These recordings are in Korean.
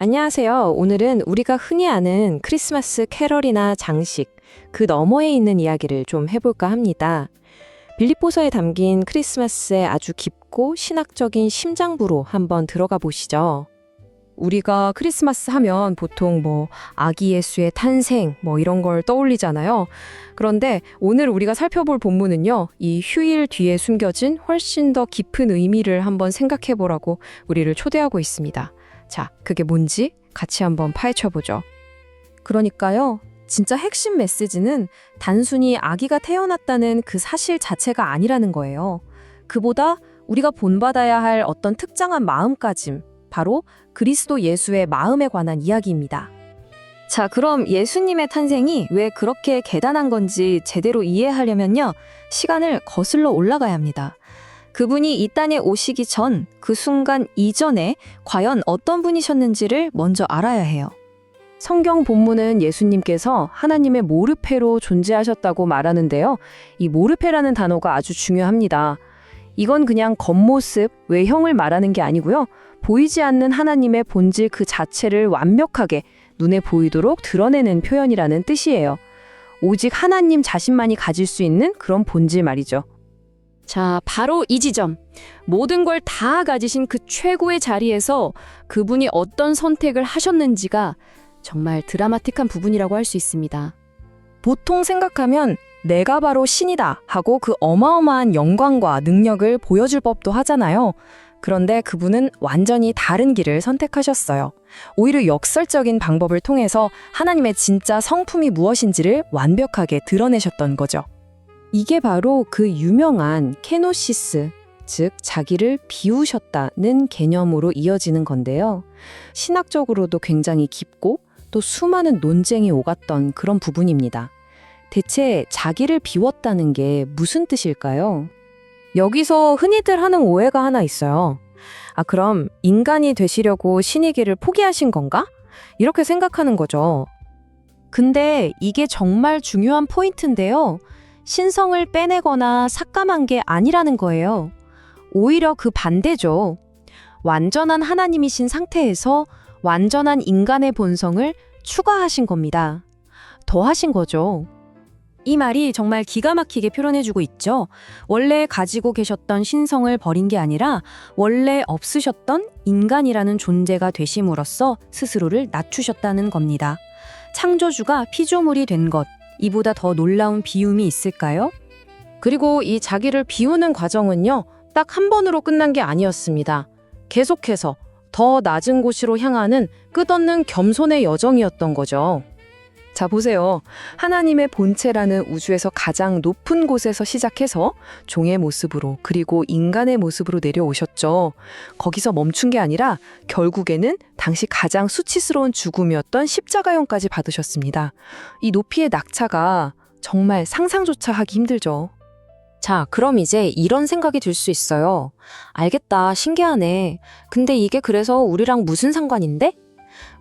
안녕하세요. 오늘은 우리가 흔히 아는 크리스마스 캐럴이나 장식, 그 너머에 있는 이야기를 좀 해볼까 합니다. 빌립보서에 담긴 크리스마스의 아주 깊고 신학적인 심장부로 한번 들어가 보시죠. 우리가 크리스마스 하면 보통 아기 예수의 탄생 이런 걸 떠올리잖아요. 그런데 오늘 우리가 살펴볼 본문은요. 이 휴일 뒤에 숨겨진 훨씬 더 깊은 의미를 한번 생각해 보라고 우리를 초대하고 있습니다. 자, 그게 뭔지 같이 한번 파헤쳐보죠. 그러니까요, 진짜 핵심 메시지는 단순히 아기가 태어났다는 그 사실 자체가 아니라는 거예요. 그보다 우리가 본받아야 할 어떤 특정한 마음가짐, 바로 그리스도 예수의 마음에 관한 이야기입니다. 자, 그럼 예수님의 탄생이 왜 그렇게 대단한 건지 제대로 이해하려면요, 시간을 거슬러 올라가야 합니다. 그분이 이 땅에 오시기 전, 그 순간 이전에 과연 어떤 분이셨는지를 먼저 알아야 해요. 성경 본문은 예수님께서 하나님의 모르페로 존재하셨다고 말하는데요. 이 모르페라는 단어가 아주 중요합니다. 이건 그냥 겉모습, 외형을 말하는 게 아니고요. 보이지 않는 하나님의 본질 그 자체를 완벽하게 눈에 보이도록 드러내는 표현이라는 뜻이에요. 오직 하나님 자신만이 가질 수 있는 그런 본질 말이죠. 자, 바로 이 지점. 모든 걸 다 가지신 그 최고의 자리에서 그분이 어떤 선택을 하셨는지가 정말 드라마틱한 부분이라고 할 수 있습니다. 보통 생각하면 내가 바로 신이다 하고 그 어마어마한 영광과 능력을 보여줄 법도 하잖아요. 그런데 그분은 완전히 다른 길을 선택하셨어요. 오히려 역설적인 방법을 통해서 하나님의 진짜 성품이 무엇인지를 완벽하게 드러내셨던 거죠. 이게 바로 그 유명한 케노시스, 즉 자기를 비우셨다는 개념으로 이어지는 건데요. 신학적으로도 굉장히 깊고 또 수많은 논쟁이 오갔던 그런 부분입니다. 대체 자기를 비웠다는 게 무슨 뜻일까요? 여기서 흔히들 하는 오해가 하나 있어요. 그럼 인간이 되시려고 신의 길을 포기하신 건가? 이렇게 생각하는 거죠. 근데 이게 정말 중요한 포인트인데요. 신성을 빼내거나 삭감한 게 아니라는 거예요. 오히려 그 반대죠. 완전한 하나님이신 상태에서 완전한 인간의 본성을 추가하신 겁니다. 더하신 거죠. 이 말이 정말 기가 막히게 표현해주고 있죠. 원래 가지고 계셨던 신성을 버린 게 아니라 원래 없으셨던 인간이라는 존재가 되심으로써 스스로를 낮추셨다는 겁니다. 창조주가 피조물이 된 것, 이보다 더 놀라운 비움이 있을까요? 그리고 이 자기를 비우는 과정은요, 딱 한 번으로 끝난 게 아니었습니다. 계속해서 더 낮은 곳으로 향하는 끝없는 겸손의 여정이었던 거죠. 자, 보세요. 하나님의 본체라는 우주에서 가장 높은 곳에서 시작해서 종의 모습으로 그리고 인간의 모습으로 내려오셨죠. 거기서 멈춘 게 아니라 결국에는 당시 가장 수치스러운 죽음이었던 십자가형까지 받으셨습니다. 이 높이의 낙차가 정말 상상조차 하기 힘들죠. 자, 그럼 이제 이런 생각이 들 수 있어요. 알겠다, 신기하네. 근데 이게 그래서 우리랑 무슨 상관인데?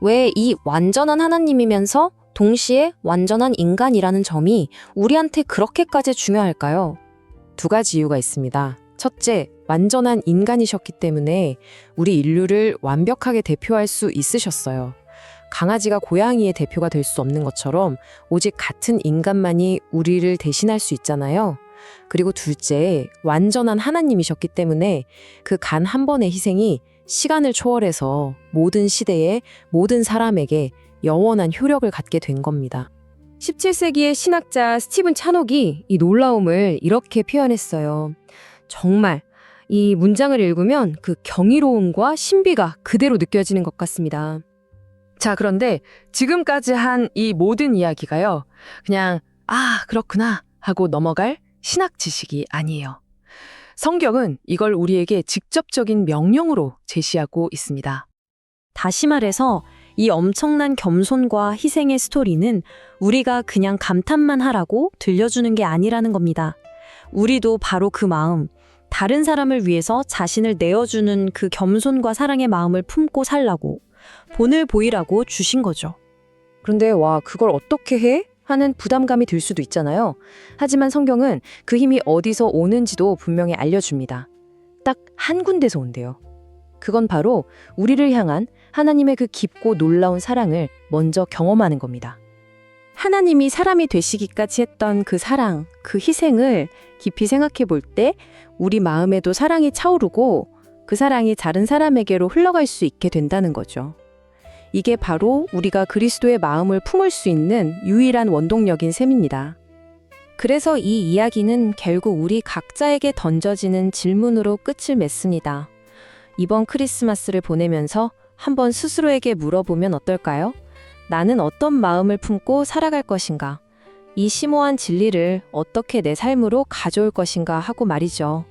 왜 이 완전한 하나님이면서 동시에 완전한 인간이라는 점이 우리한테 그렇게까지 중요할까요? 두 가지 이유가 있습니다. 첫째, 완전한 인간이셨기 때문에 우리 인류를 완벽하게 대표할 수 있으셨어요. 강아지가 고양이의 대표가 될 수 없는 것처럼 오직 같은 인간만이 우리를 대신할 수 있잖아요. 그리고 둘째, 완전한 하나님이셨기 때문에 그 간 한 번의 희생이 시간을 초월해서 모든 시대에 모든 사람에게 영원한 효력을 갖게 된 겁니다. 17세기의 신학자 스티븐 차녹이 이 놀라움을 이렇게 표현했어요. 정말 이 문장을 읽으면 그 경이로움과 신비가 그대로 느껴지는 것 같습니다. 자, 그런데 지금까지 한 이 모든 이야기가요, 그냥 그렇구나 하고 넘어갈 신학 지식이 아니에요. 성경은 이걸 우리에게 직접적인 명령으로 제시하고 있습니다. 다시 말해서 이 엄청난 겸손과 희생의 스토리는 우리가 그냥 감탄만 하라고 들려주는 게 아니라는 겁니다. 우리도 바로 그 마음, 다른 사람을 위해서 자신을 내어주는 그 겸손과 사랑의 마음을 품고 살라고, 본을 보이라고 주신 거죠. 그런데 그걸 어떻게 해? 하는 부담감이 들 수도 있잖아요. 하지만 성경은 그 힘이 어디서 오는지도 분명히 알려줍니다. 딱 한 군데서 온대요. 그건 바로 우리를 향한 하나님의 그 깊고 놀라운 사랑을 먼저 경험하는 겁니다. 하나님이 사람이 되시기까지 했던 그 사랑, 그 희생을 깊이 생각해 볼 때 우리 마음에도 사랑이 차오르고 그 사랑이 다른 사람에게로 흘러갈 수 있게 된다는 거죠. 이게 바로 우리가 그리스도의 마음을 품을 수 있는 유일한 원동력인 셈입니다. 그래서 이 이야기는 결국 우리 각자에게 던져지는 질문으로 끝을 맺습니다. 이번 크리스마스를 보내면서 한번 스스로에게 물어보면 어떨까요? 나는 어떤 마음을 품고 살아갈 것인가? 이 심오한 진리를 어떻게 내 삶으로 가져올 것인가 하고 말이죠.